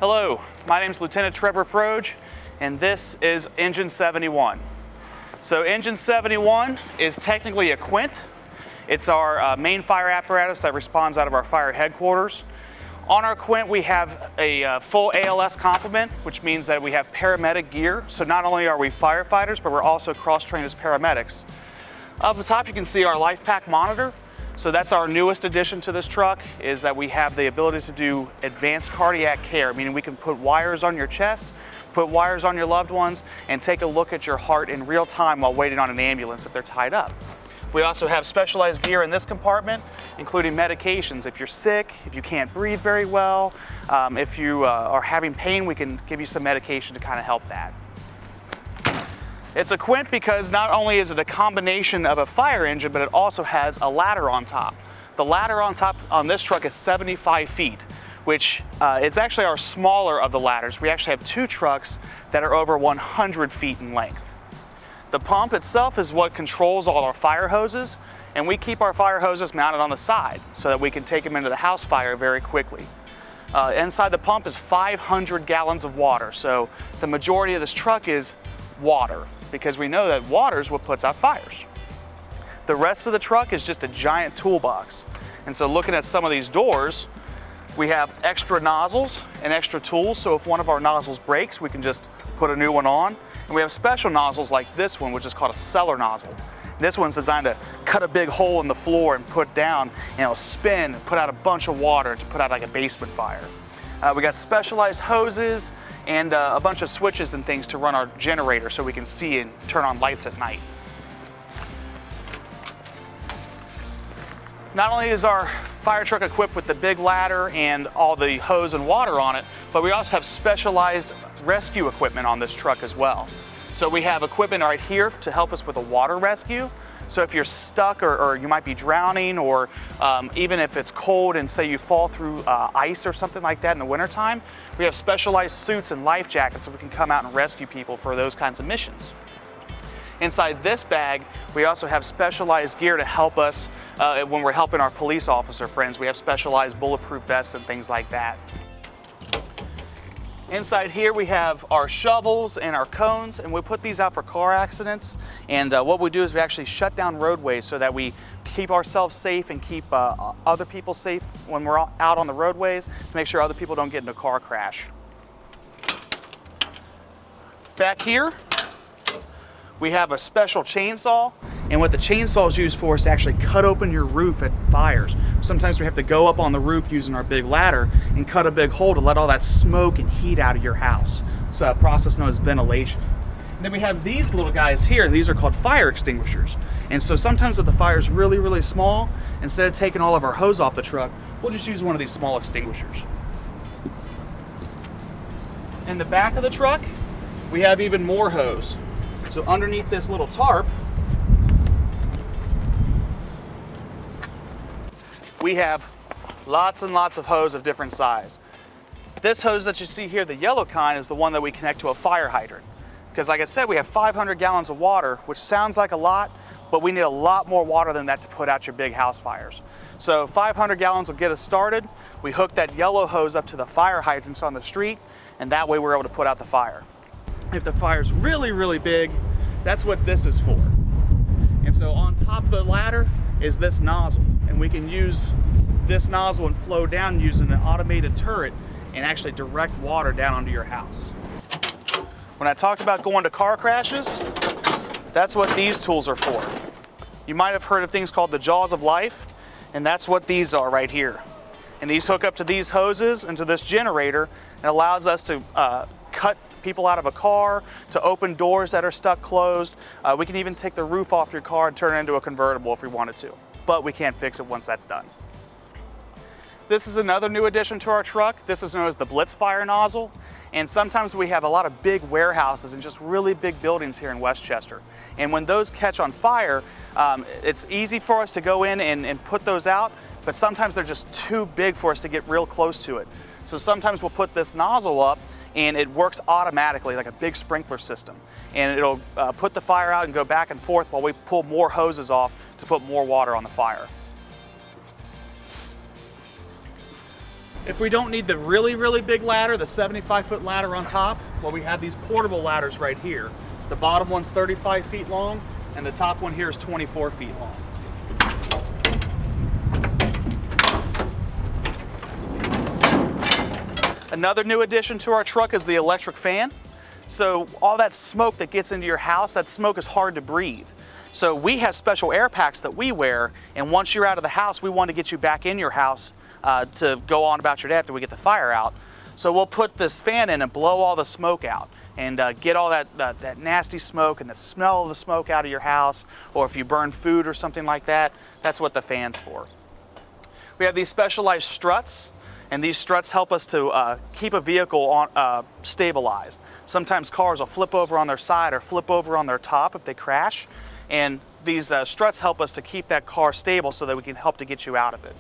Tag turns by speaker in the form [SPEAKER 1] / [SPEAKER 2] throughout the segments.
[SPEAKER 1] Hello, my name is Lieutenant Trevor Froge, and this is Engine 71. So Engine 71 is technically a Quint. It's our main fire apparatus that responds out of our fire headquarters. On our Quint, we have a full ALS complement, which means that we have paramedic gear. So not only are we firefighters, but we're also cross-trained as paramedics. Up the top, you can see our life pack monitor. So that's our newest addition to this truck, is that we have the ability to do advanced cardiac care, meaning we can put wires on your chest, put wires on your loved ones, and take a look at your heart in real time while waiting on an ambulance if they're tied up. We also have specialized gear in this compartment, including medications. If you're sick, if you can't breathe very well, if you are having pain, we can give you some medication to kind of help that. It's a Quint because not only is it a combination of a fire engine, but it also has a ladder on top. The ladder on top on this truck is 75 feet, which is actually our smaller of the ladders. We actually have two trucks that are over 100 feet in length. The pump itself is what controls all our fire hoses, and we keep our fire hoses mounted on the side so that we can take them into the house fire very quickly. Inside the pump is 500 gallons of water, so the majority of this truck is water, because we know that water is what puts out fires. The rest of the truck is just a giant toolbox. And so looking at some of these doors, we have extra nozzles and extra tools, so if one of our nozzles breaks, we can just put a new one on. And we have special nozzles like this one, which is called a cellar nozzle. This one's designed to cut a big hole in the floor and put down, and it'll spin and put out a bunch of water to put out like a basement fire. We got specialized hoses and a bunch of switches and things to run our generator so we can see and turn on lights at night. Not only is our fire truck equipped with the big ladder and all the hose and water on it, but we also have specialized rescue equipment on this truck as well. So we have equipment right here to help us with a water rescue. So if you're stuck or you might be drowning, or even if it's cold and say you fall through ice or something like that in the wintertime, we have specialized suits and life jackets so we can come out and rescue people for those kinds of missions. Inside this bag, we also have specialized gear to help us when we're helping our police officer friends. We have specialized bulletproof vests and things like that. Inside here we have our shovels and our cones, and we put these out for car accidents. And what we do is we actually shut down roadways so that we keep ourselves safe and keep other people safe when we're out on the roadways, to make sure other people don't get in a car crash. Back here, we have a special chainsaw, and what the chainsaw is used for is to actually cut open your roof at fires. Sometimes we have to go up on the roof using our big ladder and cut a big hole to let all that smoke and heat out of your house. It's a process known as ventilation. And then we have these little guys here. These are called fire extinguishers. And so sometimes if the fire is really, really small, instead of taking all of our hose off the truck, we'll just use one of these small extinguishers. In the back of the truck, we have even more hose. So underneath this little tarp, we have lots and lots of hose of different size. This hose that you see here, the yellow kind, is the one that we connect to a fire hydrant. Because like I said, we have 500 gallons of water, which sounds like a lot, but we need a lot more water than that to put out your big house fires. So 500 gallons will get us started. We hook that yellow hose up to the fire hydrants on the street, and that way we're able to put out the fire. If the fire's really, really big, that's what this is for. And so on top of the ladder is this nozzle, and we can use this nozzle and flow down using an automated turret and actually direct water down onto your house. When I talked about going to car crashes, that's what these tools are for. You might have heard of things called the jaws of life, and that's what these are right here. And these hook up to these hoses and to this generator, and allows us to cut people out of a car, to open doors that are stuck closed. We can even take the roof off your car and turn it into a convertible if we wanted to, but we can't fix it once that's done. This is another new addition to our truck. This is known as the Blitz Fire Nozzle, and sometimes we have a lot of big warehouses and just really big buildings here in Westchester. And when those catch on fire, it's easy for us to go in and put those out, but sometimes they're just too big for us to get real close to it. So sometimes we'll put this nozzle up and it works automatically like a big sprinkler system. And it'll put the fire out and go back and forth while we pull more hoses off to put more water on the fire. If we don't need the really, really big ladder, the 75-foot ladder on top, well, we have these portable ladders right here. The bottom one's 35 feet long, and the top one here is 24 feet long. Another new addition to our truck is the electric fan. So all that smoke that gets into your house, that smoke is hard to breathe. So we have special air packs that we wear, and once you're out of the house, we want to get you back in your house to go on about your day after we get the fire out. So we'll put this fan in and blow all the smoke out and get all that nasty smoke and the smell of the smoke out of your house, or if you burn food or something like that, that's what the fan's for. We have these specialized struts, and these struts help us to keep a vehicle stabilized. Sometimes cars will flip over on their side or flip over on their top if they crash, and these struts help us to keep that car stable so that we can help to get you out of it.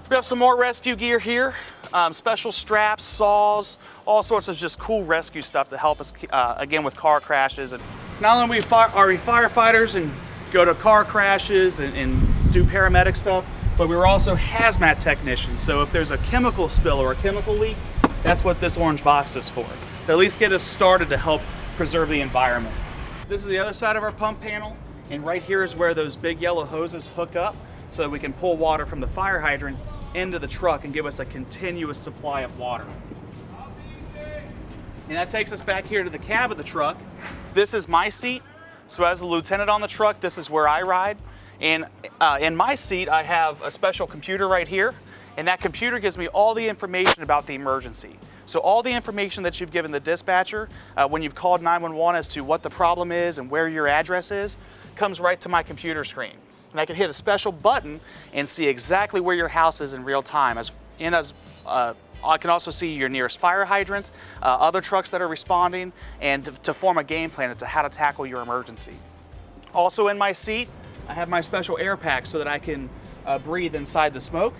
[SPEAKER 1] We have some more rescue gear here, special straps, saws, all sorts of just cool rescue stuff to help us, again, with car crashes. And not only are we firefighters and go to car crashes and do paramedic stuff, but we're also hazmat technicians. So if there's a chemical spill or a chemical leak, that's what this orange box is for. To at least get us started to help preserve the environment. This is the other side of our pump panel, and right here is where those big yellow hoses hook up so that we can pull water from the fire hydrant into the truck and give us a continuous supply of water. And that takes us back here to the cab of the truck. This is my seat. So as the lieutenant on the truck, this is where I ride. And in my seat, I have a special computer right here, and that computer gives me all the information about the emergency. So all the information that you've given the dispatcher when you've called 911 as to what the problem is and where your address is, comes right to my computer screen. And I can hit a special button and see exactly where your house is in real time. I can also see your nearest fire hydrant, other trucks that are responding, and to form a game plan as to how to tackle your emergency. Also in my seat, I have my special air pack so that I can breathe inside the smoke.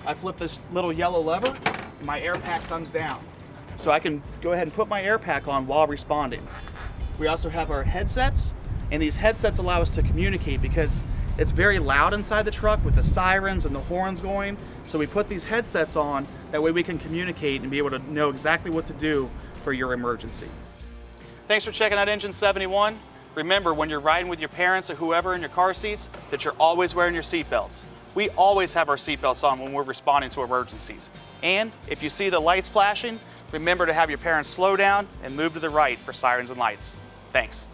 [SPEAKER 1] I flip this little yellow lever, and my air pack comes down. So I can go ahead and put my air pack on while responding. We also have our headsets, and these headsets allow us to communicate because it's very loud inside the truck with the sirens and the horns going. So we put these headsets on, that way we can communicate and be able to know exactly what to do for your emergency. Thanks for checking out Engine 71. Remember, when you're riding with your parents or whoever in your car seats, that you're always wearing your seatbelts. We always have our seatbelts on when we're responding to emergencies. And if you see the lights flashing, remember to have your parents slow down and move to the right for sirens and lights. Thanks.